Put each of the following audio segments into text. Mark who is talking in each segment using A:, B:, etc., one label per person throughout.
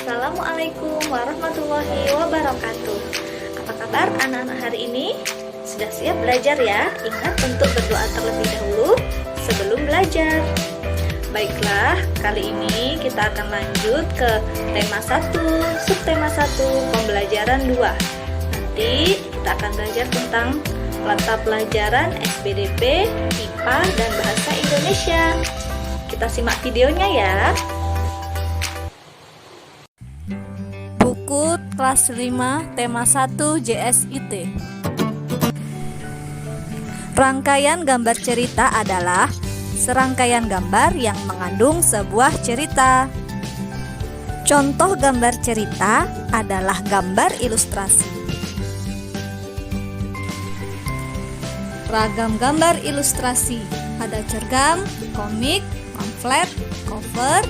A: Assalamualaikum warahmatullahi wabarakatuh. Apa kabar anak-anak hari ini? Sudah siap belajar ya? Ingat untuk berdoa terlebih dahulu sebelum belajar. Baiklah, kali ini kita akan lanjut ke tema 1, subtema 1, pembelajaran 2. Nanti kita akan belajar tentang mata pelajaran SPDP, IPA, dan Bahasa Indonesia. Kita simak videonya ya.
B: Buku kelas 5 tema 1 JSIT. Rangkaian gambar cerita adalah serangkaian gambar yang mengandung sebuah cerita. Contoh gambar cerita adalah gambar ilustrasi. Ragam gambar ilustrasi, ada cergam, komik, pamflet, cover,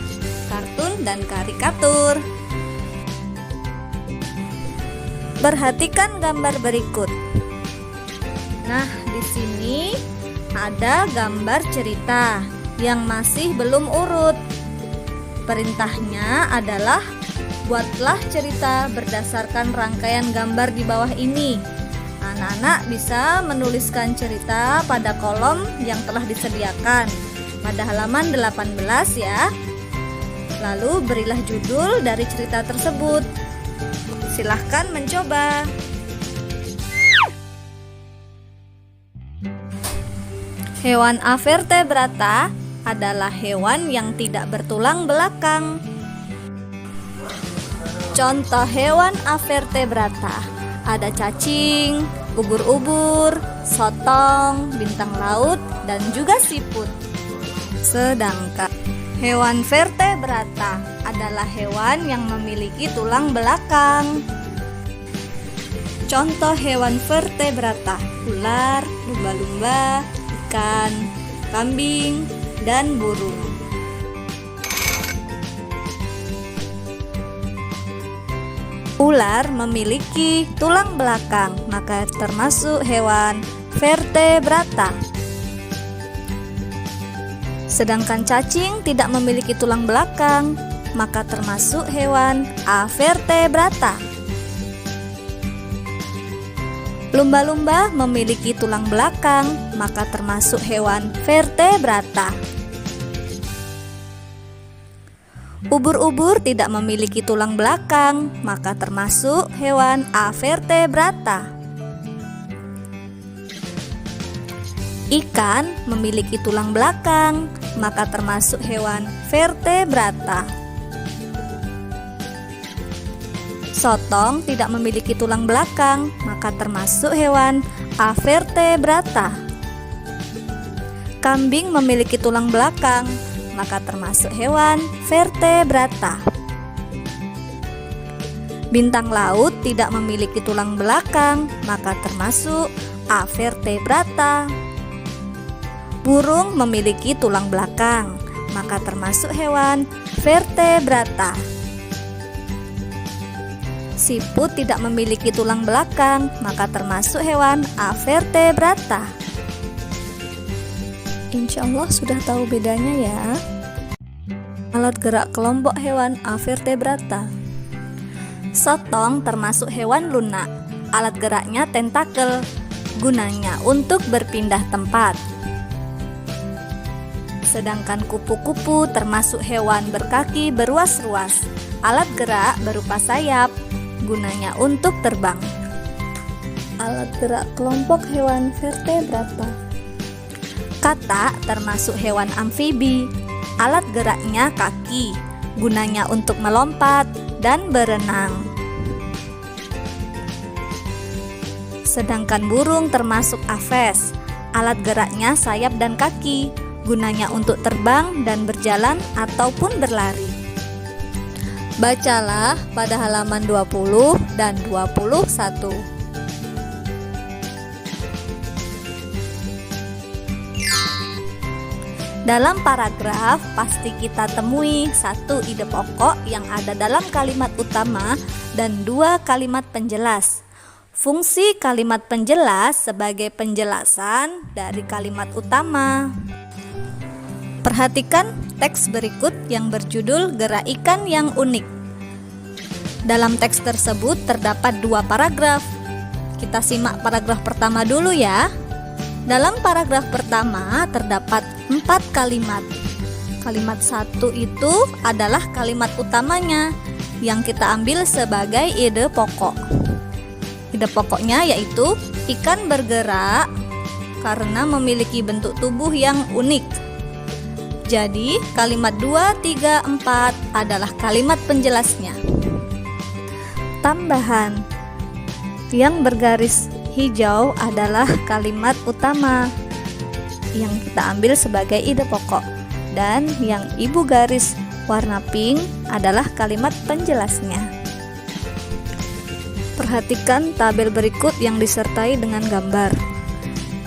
B: kartun, dan karikatur. Perhatikan gambar berikut. Nah, di sini ada gambar cerita yang masih belum urut. Perintahnya adalah buatlah cerita berdasarkan rangkaian gambar di bawah ini. Anak-anak bisa menuliskan cerita pada kolom yang telah disediakan pada halaman 18 ya. Lalu berilah judul dari cerita tersebut. Silahkan mencoba. Hewan avertebrata adalah hewan yang tidak bertulang belakang. Contoh hewan avertebrata ada cacing, ubur-ubur, sotong, bintang laut, dan juga siput. Sedangkan hewan vertebrata adalah hewan yang memiliki tulang belakang. Contoh hewan vertebrata: ular, lumba-lumba, ikan, kambing, dan burung. Ular memiliki tulang belakang, maka termasuk hewan vertebrata. Sedangkan cacing tidak memiliki tulang belakang, maka termasuk hewan avertebrata. Lumba-lumba memiliki tulang belakang, maka termasuk hewan vertebrata. Ubur-ubur tidak memiliki tulang belakang, maka termasuk hewan avertebrata. Ikan memiliki tulang belakang, maka termasuk hewan vertebrata. Sotong tidak memiliki tulang belakang, maka termasuk hewan avertebrata. Kambing memiliki tulang belakang, maka termasuk hewan vertebrata. Bintang laut tidak memiliki tulang belakang, maka termasuk avertebrata. Burung memiliki tulang belakang, maka termasuk hewan vertebrata. Siput tidak memiliki tulang belakang, maka termasuk hewan avertebrata. Insya Allah sudah tahu bedanya ya. Alat gerak kelompok hewan avertebrata. Sotong termasuk hewan lunak. Alat geraknya tentakel, gunanya untuk berpindah tempat. Sedangkan kupu-kupu termasuk hewan berkaki beruas-ruas. Alat gerak berupa sayap, gunanya untuk terbang. Alat gerak kelompok hewan vertebrata. Katak termasuk hewan amfibi. Alat geraknya kaki, gunanya untuk melompat dan berenang. Sedangkan burung termasuk aves. Alat geraknya sayap dan kaki, gunanya untuk terbang dan berjalan ataupun berlari. Bacalah pada halaman 20 dan 21. Dalam paragraf pasti kita temui satu ide pokok yang ada dalam kalimat utama dan 2 kalimat penjelas. Fungsi kalimat penjelas sebagai penjelasan dari kalimat utama. Perhatikan teks berikut yang berjudul Gerak Ikan yang Unik. Dalam teks tersebut terdapat 2 paragraf. Kita simak paragraf pertama dulu ya. Dalam paragraf pertama terdapat 4 kalimat. Kalimat 1 itu adalah kalimat utamanya yang kita ambil sebagai ide pokok. Ide pokoknya yaitu ikan bergerak karena memiliki bentuk tubuh yang unik. Jadi kalimat 2, 3, 4 adalah kalimat penjelasnya. Tambahan, yang bergaris hijau adalah kalimat utama yang kita ambil sebagai ide pokok, dan yang ibu garis warna pink adalah kalimat penjelasnya. Perhatikan tabel berikut yang disertai dengan gambar.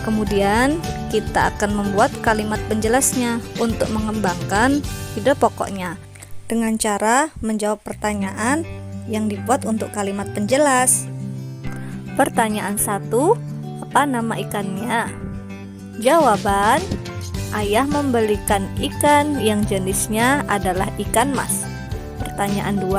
B: Kemudian kita akan membuat kalimat penjelasnya untuk mengembangkan ide pokoknya dengan cara menjawab pertanyaan yang dibuat untuk kalimat penjelas. Pertanyaan 1, apa nama ikannya? Jawaban, ayah membelikan ikan yang jenisnya adalah ikan mas. Pertanyaan 2,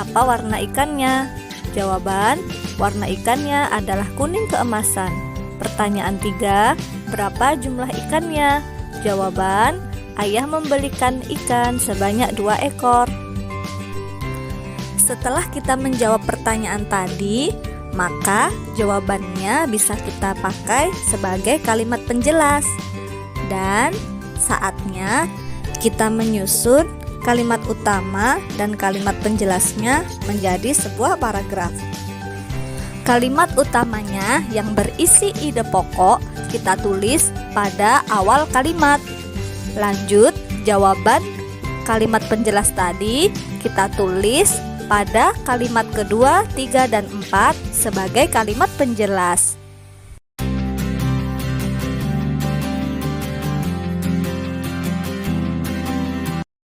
B: apa warna ikannya? Jawaban, warna ikannya adalah kuning keemasan. Pertanyaan 3, berapa jumlah ikannya? Jawaban, ayah membelikan ikan sebanyak 2 ekor. Setelah kita menjawab pertanyaan tadi, maka jawabannya bisa kita pakai sebagai kalimat penjelas. Dan saatnya kita menyusun kalimat utama dan kalimat penjelasnya menjadi sebuah paragraf. Kalimat utamanya yang berisi ide pokok kita tulis pada awal kalimat. Lanjut, jawaban kalimat penjelas tadi kita tulis pada kalimat kedua, 3, dan 4 sebagai kalimat penjelas.